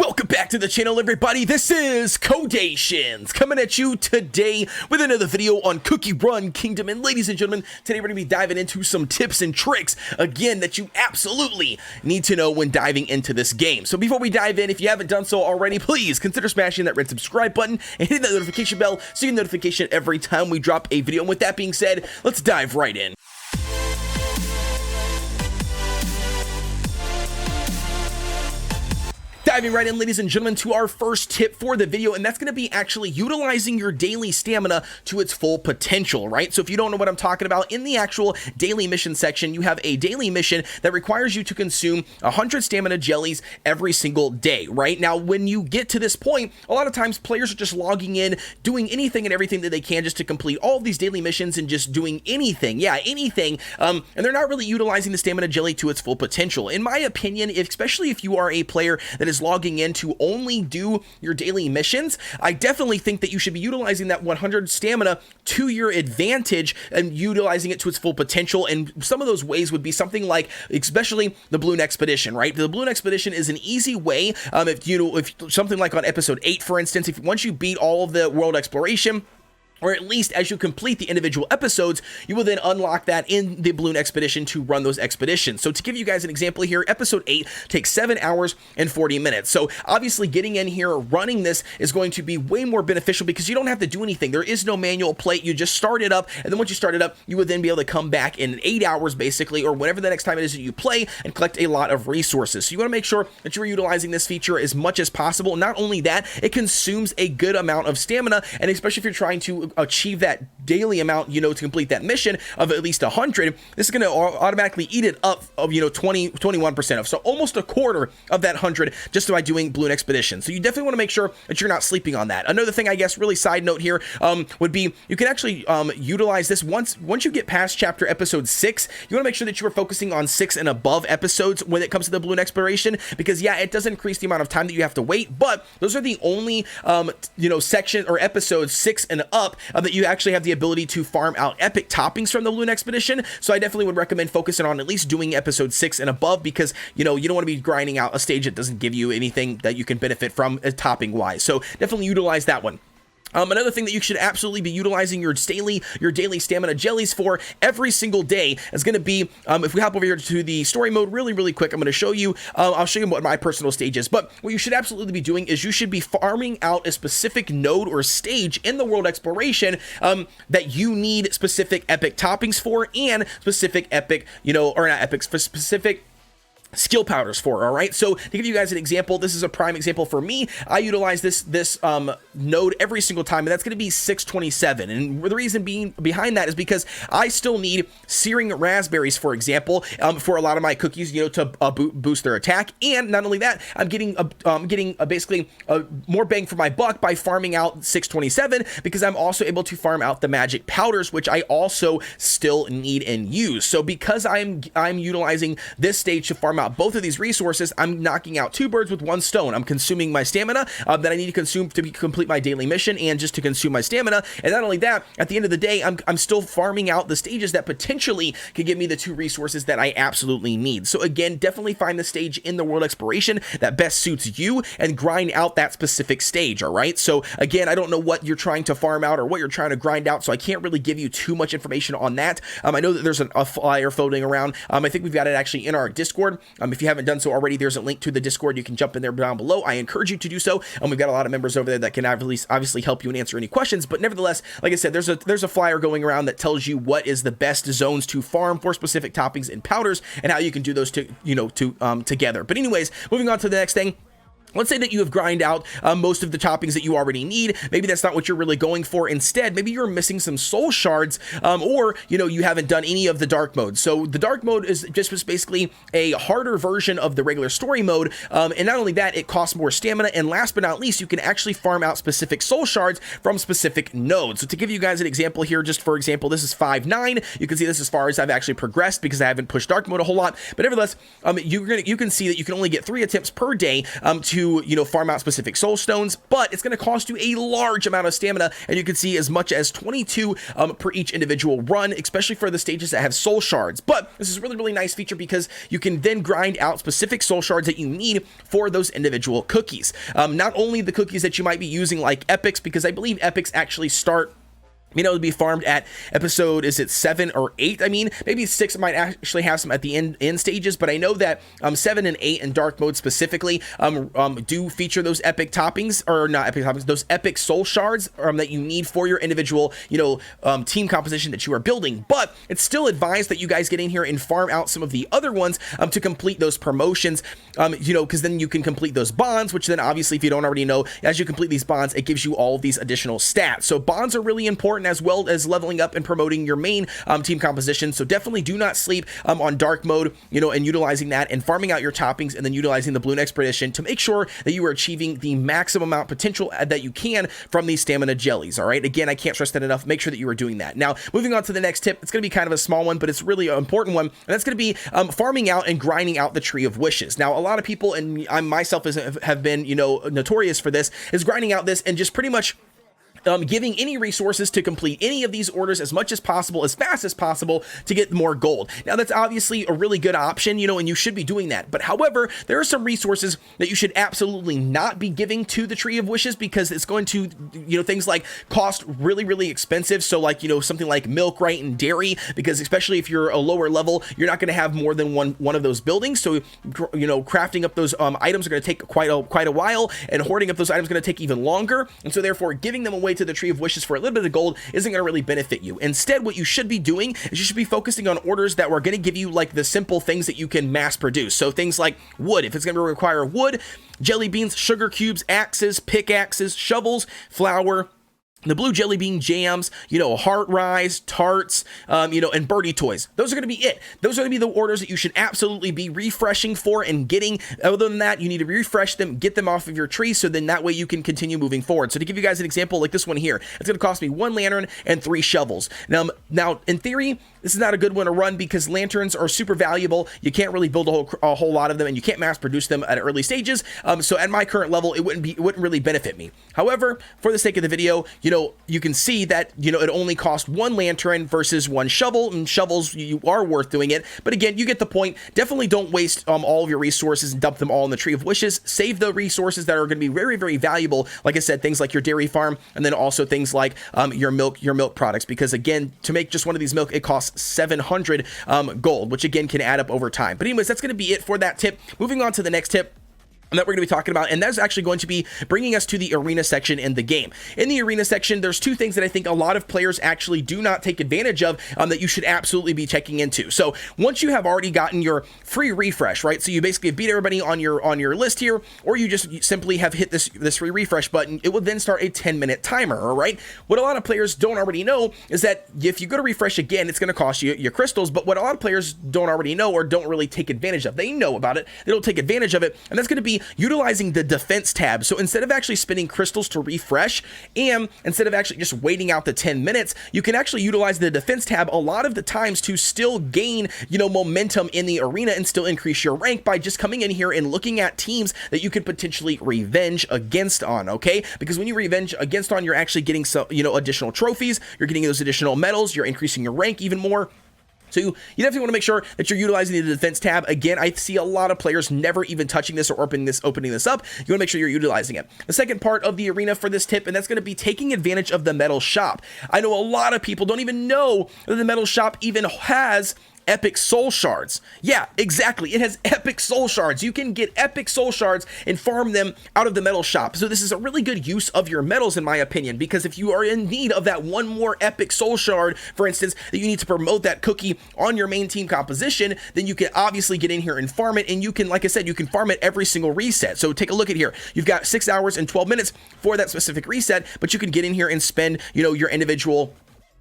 Welcome back to the channel, everybody. This is Kodeations coming at you today with another video on Cookie Run Kingdom. And ladies and gentlemen, today we're going to be diving into some tips and tricks, again, that you absolutely need to know when diving into this game. So before we dive in, if you haven't done so already, please consider smashing that red subscribe button and hitting that notification bell so you get notification every time we drop a video. And with that being said, let's dive right in. Diving right in, ladies and gentlemen, to our first tip for the video, and that's going to be actually utilizing your daily stamina to its full potential, right? So if you don't know what I'm talking about, in the actual daily mission section, you have a daily mission that requires you to consume 100 stamina jellies every single day, right? Now, when you get to this point, a lot of times players are just logging in, doing anything and everything that they can just to complete all of these daily missions and just doing anything, anything, and they're not really utilizing the stamina jelly to its full potential. In my opinion, especially if you are a player that is logging in to only do your daily missions, I definitely think that you should be utilizing that 100 stamina to your advantage and utilizing it to its full potential. And some of those ways would be something like, especially the Balloon Expedition, right? The Balloon Expedition is an easy way. If something like on episode 8, for instance, if once you beat all of the world exploration, or at least as you complete the individual episodes, you will then unlock that in the Balloon Expedition to run those expeditions. So to give you guys an example here, episode 8 takes 7 hours and 40 minutes. So obviously getting in here, running this is going to be way more beneficial because you don't have to do anything. There is no manual plate. You just start it up, and then once you start it up, you would then be able to come back in 8 hours basically, or whenever the next time it is that you play, and collect a lot of resources. So you want to make sure that you're utilizing this feature as much as possible. Not only that, it consumes a good amount of stamina, and especially if you're trying to achieve that daily amount, to complete that mission of at least 100, this is going to automatically eat it up of, 21% of, so almost a quarter of that 100 just by doing Balloon Expedition. So you definitely want to make sure that you're not sleeping on that. Another thing, I guess, really side note here, would be you can actually utilize this once you get past episode 6. You want to make sure that you are focusing on 6 and above episodes when it comes to the Balloon Exploration, because it does increase the amount of time that you have to wait, but those are the only section or episodes 6 and up that you actually have the ability to farm out epic toppings from the Balloon Expedition. So I definitely would recommend focusing on at least doing episode 6 and above, because you don't want to be grinding out a stage that doesn't give you anything that you can benefit from topping wise. So definitely utilize that one. Another thing that you should absolutely be utilizing your daily stamina jellies for every single day is going to be, if we hop over here to the story mode really quick, I'm going to show you, I'll show you what my personal stage is, but what you should absolutely be doing is you should be farming out a specific node or stage in the world exploration that you need specific epic toppings for, and specific epic, or not epic, specific skill powders for. All right, so to give you guys an example, this is a prime example for me. I utilize this node every single time, and that's going to be 627. And the reason being behind that is because I still need searing raspberries, for example, for a lot of my cookies, to boost their attack. And not only that, I'm getting basically more bang for my buck by farming out 627, because I'm also able to farm out the magic powders, which I also still need and use. So because I'm utilizing this stage to farm out both of these resources, I'm knocking out 2 birds with 1 stone. I'm consuming my stamina that I need to consume to complete my daily mission, and just to consume my stamina. And not only that, at the end of the day, I'm still farming out the stages that potentially could give me the 2 resources that I absolutely need. So again, definitely find the stage in the world exploration that best suits you and grind out that specific stage. All right, so again, I don't know what you're trying to farm out or what you're trying to grind out, so I can't really give you too much information on that. I know that there's a flyer floating around. I think we've got it actually in our Discord. If you haven't done so already, there's a link to the Discord. You can jump in there down below. I encourage you to do so. We've got a lot of members over there that can obviously help you and answer any questions. But nevertheless, like I said, there's a flyer going around that tells you what is the best zones to farm for specific toppings and powders, and how you can do those together. But anyways, moving on to the next thing. Let's say that you have grind out most of the toppings that you already need. Maybe that's not what you're really going for. Instead, maybe you're missing some soul shards, or you haven't done any of the dark mode. So the dark mode is just basically a harder version of the regular story mode, and not only that, it costs more stamina, and last but not least, you can actually farm out specific soul shards from specific nodes. So to give you guys an example here, just for example, this is 5.9. You can see this as far as I've actually progressed, because I haven't pushed dark mode a whole lot, but nevertheless, you can see that you can only get 3 attempts per day to to, you know, farm out specific soul stones, but it's going to cost you a large amount of stamina, and you can see as much as 22 per each individual run, especially for the stages that have soul shards. But this is a really, really nice feature because you can then grind out specific soul shards that you need for those individual cookies. Not only the cookies that you might be using like epics, because I believe epics actually start, you know, to be farmed at episode, is it 7 or 8? I mean, maybe 6 might actually have some at the end stages, but I know that 7 and 8 in dark mode specifically do feature those epic toppings, or not epic toppings, those epic soul shards that you need for your individual, you know, team composition that you are building. But it's still advised that you guys get in here and farm out some of the other ones to complete those promotions, you know, because then you can complete those bonds, which then obviously, if you don't already know, as you complete these bonds, it gives you all of these additional stats. So bonds are really important, as well as leveling up and promoting your main team composition. So definitely do not sleep on dark mode, you know, and utilizing that and farming out your toppings, and then utilizing the Bloon Expedition to make sure that you are achieving the maximum amount potential that you can from these stamina jellies. All right, again, I can't stress that enough. Make sure that you are doing that. Now, moving on to the next tip, it's going to be kind of a small one, but it's really an important one, and that's going to be farming out and grinding out the Tree of Wishes. Now, a lot of people, and I myself have been, you know, notorious for this, is grinding out this and just pretty much giving any resources to complete any of these orders as much as possible, as fast as possible, to get more gold. Now, that's obviously a really good option, you know, and you should be doing that. But however, there are some resources that you should absolutely not be giving to the Tree of Wishes, because it's going to, you know, things like cost really, really expensive. So like, you know, something like milk, right, and dairy, because especially if you're a lower level, you're not going to have more than one of those buildings. So, you know, crafting up those items are going to take quite a while, and hoarding up those items is going to take even longer. And so therefore, giving them away to the Tree of Wishes for a little bit of gold isn't going to really benefit you. Instead, what you should be doing is you should be focusing on orders that are going to give you like the simple things that you can mass produce. So things like wood, if it's going to require wood, jelly beans, sugar cubes, axes, pickaxes, shovels, flour, the blue jelly bean jams, you know, heart rise, tarts, you know, and birdie toys. Those are going to be it. Those are going to be the orders that you should absolutely be refreshing for and getting. Other than that, you need to refresh them, get them off of your tree, so then that way you can continue moving forward. So to give you guys an example, like this one here, it's going to cost me 1 lantern and 3 shovels. Now, in theory, this is not a good one to run because lanterns are super valuable. You can't really build a whole lot of them, and you can't mass produce them at early stages. So at my current level, it wouldn't really benefit me. However, for the sake of the video, you know, you can see that, you know, it only costs 1 lantern versus 1 shovel, and shovels, you are worth doing it. But again, you get the point. Definitely don't waste all of your resources and dump them all in the Tree of Wishes. Save the resources that are going to be very, very valuable. Like I said, things like your dairy farm, and then also things like your milk products, because again, to make just one of these milk, it costs 700 gold, which again can add up over time. But anyways, that's going to be it for that tip. Moving on to the next tip that we're going to be talking about, and that's actually going to be bringing us to the arena section in the game. In the arena section, there's 2 things that I think a lot of players actually do not take advantage of that you should absolutely be checking into. So once you have already gotten your free refresh, right? So you basically beat everybody on your list here, or you just simply have hit this free refresh button, it will then start a 10-minute timer, all right? What a lot of players don't already know is that if you go to refresh again, it's going to cost you your crystals, but what a lot of players don't already know, or don't really take advantage of, they know about it, they don't take advantage of it, and that's going to be utilizing the defense tab. So instead of actually spending crystals to refresh, and instead of actually just waiting out the 10 minutes, you can actually utilize the defense tab a lot of the times to still gain, you know, momentum in the arena and still increase your rank by just coming in here and looking at teams that you could potentially revenge against on, okay? Because when you revenge against on, you're actually getting some, you know, additional trophies, you're getting those additional medals, you're increasing your rank even more. So you definitely want to make sure that you're utilizing the defense tab. Again, I see a lot of players never even touching this or opening this up. You want to make sure you're utilizing it. The second part of the arena for this tip, and that's going to be taking advantage of the metal shop. I know a lot of people don't even know that the metal shop even has epic soul shards. Yeah, exactly. It has epic soul shards. You can get epic soul shards and farm them out of the metal shop. So this is a really good use of your metals, in my opinion, because if you are in need of that one more epic soul shard, for instance, that you need to promote that cookie on your main team composition, then you can obviously get in here and farm it. And you can, like I said, you can farm it every single reset. So take a look at here. You've got 6 hours and 12 minutes for that specific reset, but you can get in here and spend, you know, your individual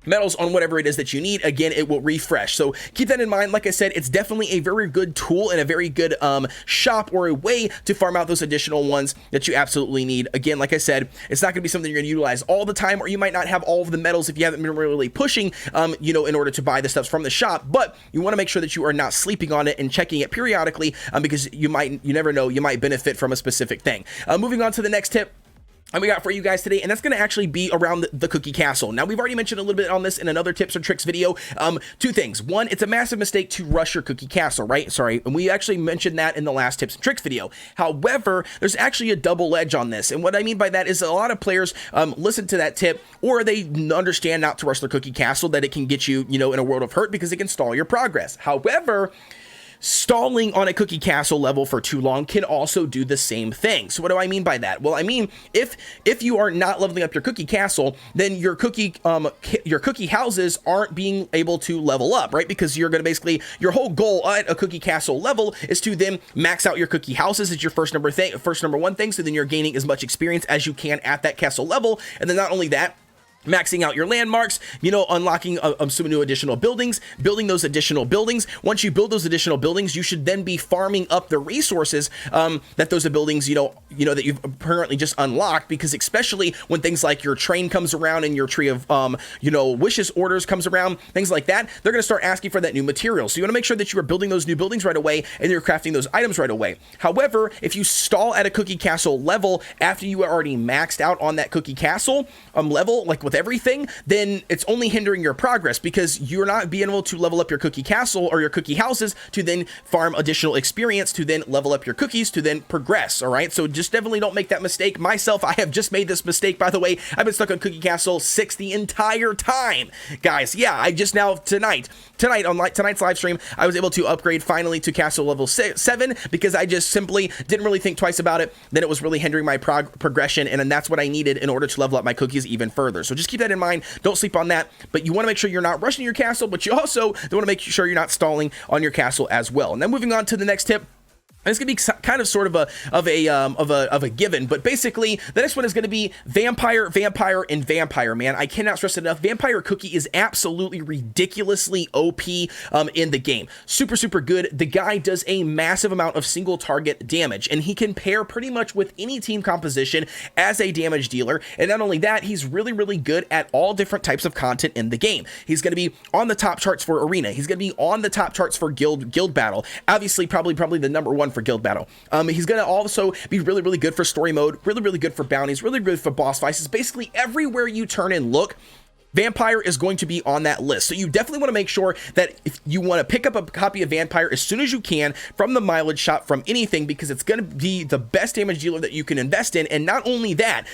metals on whatever it is that you need. Again, it will refresh. So keep that in mind. Like I said, it's definitely a very good tool and a very good shop or a way to farm out those additional ones that you absolutely need. Again, like I said, it's not going to be something you're going to utilize all the time, or you might not have all of the metals if you haven't been really pushing, in order to buy the stuff from the shop. But you want to make sure that you are not sleeping on it and checking it periodically, because you never know, you might benefit from a specific thing. Moving on to the next tip we got for you guys today, and that's going to actually be around the cookie castle. Now, we've already mentioned a little bit on this in another tips or tricks video. Two things. One, it's a massive mistake to rush your cookie castle, right? Sorry, and we actually mentioned that in the last tips and tricks video. However, there's actually a double edge on this, and what I mean by that is a lot of players listen to that tip, or they understand not to rush their cookie castle, that it can get you, in a world of hurt because it can stall your progress. However, stalling on a cookie castle level for too long can also do the same thing. So what do I mean by that? Well, I mean, if you are not leveling up your cookie castle, then your cookie houses aren't being able to level up, right? Because you're going to basically, your whole goal at a cookie castle level is to then max out your cookie houses as your first number one thing. So then you're gaining as much experience as you can at that castle level. And then not only that, maxing out your landmarks, unlocking some new additional buildings, building those additional buildings. Once you build those additional buildings, you should then be farming up the resources that those buildings, that you've apparently just unlocked, because especially when things like your train comes around and your tree of, wishes orders comes around, things like that, they're going to start asking for that new material. So you want to make sure that you are building those new buildings right away and you're crafting those items right away. However, if you stall at a cookie castle level after you are already maxed out on that cookie castle level, like with everything, then it's only hindering your progress, because you're not being able to level up your cookie castle or your cookie houses to then farm additional experience, to then level up your cookies, to then progress. All right, so just definitely don't make that mistake. Myself, I have just made this mistake, by the way. I've been stuck on cookie castle 6 the entire time, guys. Yeah, I just now tonight on tonight's live stream, I was able to upgrade finally to castle level 7, because I just simply didn't really think twice about it. Then it was really hindering my progression, and then that's what I needed in order to level up my cookies even further. So just keep that in mind. Don't sleep on that. But you want to make sure you're not rushing your castle, but you also want to make sure you're not stalling on your castle as well. And then moving on to the next tip. And it's going to be kind of sort of a given, but basically the next one is going to be vampire, and vampire, man. I cannot stress it enough. Vampire cookie is absolutely ridiculously OP in the game. Super, super good. The guy does a massive amount of single target damage, and he can pair pretty much with any team composition as a damage dealer. And not only that, he's really, really good at all different types of content in the game. He's going to be on the top charts for arena. He's going to be on the top charts for guild battle. Obviously, probably the number one for guild battle. He's going to also be really, really good for story mode, really, really good for bounties, really good for boss fights. Basically everywhere you turn and look, Vampire is going to be on that list. So you definitely want to make sure that if you want to pick up a copy of Vampire as soon as you can from the mileage shop, from anything, because it's going to be the best damage dealer that you can invest in. And not only that,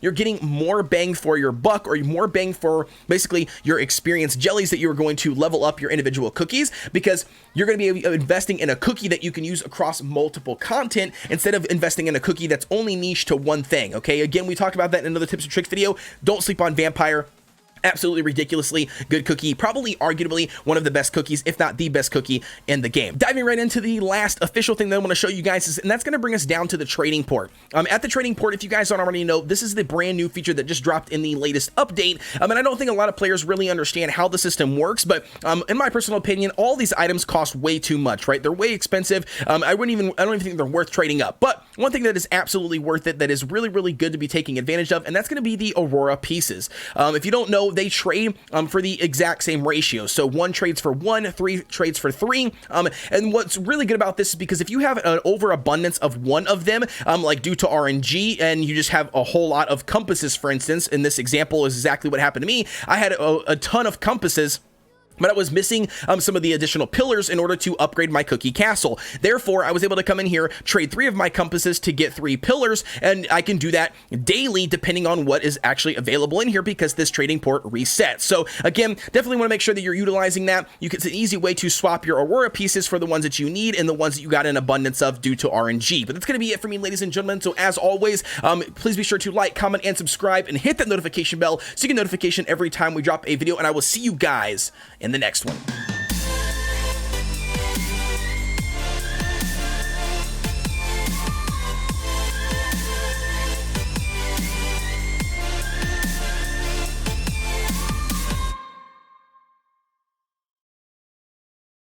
you're getting more bang for your buck, or more bang for basically your experience jellies that you're going to level up your individual cookies, because you're going to be investing in a cookie that you can use across multiple content instead of investing in a cookie that's only niche to one thing. Okay, again, we talked about that in another tips and tricks video. Don't sleep on Vampire. Absolutely ridiculously good cookie, probably arguably one of the best cookies, if not the best cookie in the game. Diving right into the last official thing that I want to show you guys, and that's going to bring us down to the trading port. At the trading port, if you guys don't already know, this is the brand new feature that just dropped in the latest update. And I don't think a lot of players really understand how the system works, but in my personal opinion, all these items cost way too much, right? They're way expensive. I don't even think they're worth trading up. But one thing that is absolutely worth it, that is really, really good to be taking advantage of, and that's going to be the Aurora pieces. If you don't know, they trade for the exact same ratio. So 1 trades for 1, 3 trades for 3. And what's really good about this is because if you have an overabundance of one of them, like due to RNG, and you just have a whole lot of compasses, for instance, in this example is exactly what happened to me. I had a ton of compasses, but I was missing some of the additional pillars in order to upgrade my cookie castle. Therefore, I was able to come in here, trade 3 of my compasses to get 3 pillars, and I can do that daily depending on what is actually available in here, because this trading port resets. So again, definitely want to make sure that you're utilizing that. It's an easy way to swap your Aurora pieces for the ones that you need and the ones that you got an abundance of due to RNG. But that's going to be it for me, ladies and gentlemen. So as always, please be sure to like, comment, and subscribe, and hit that notification bell so you get notification every time we drop a video, and I will see you guys in the next one.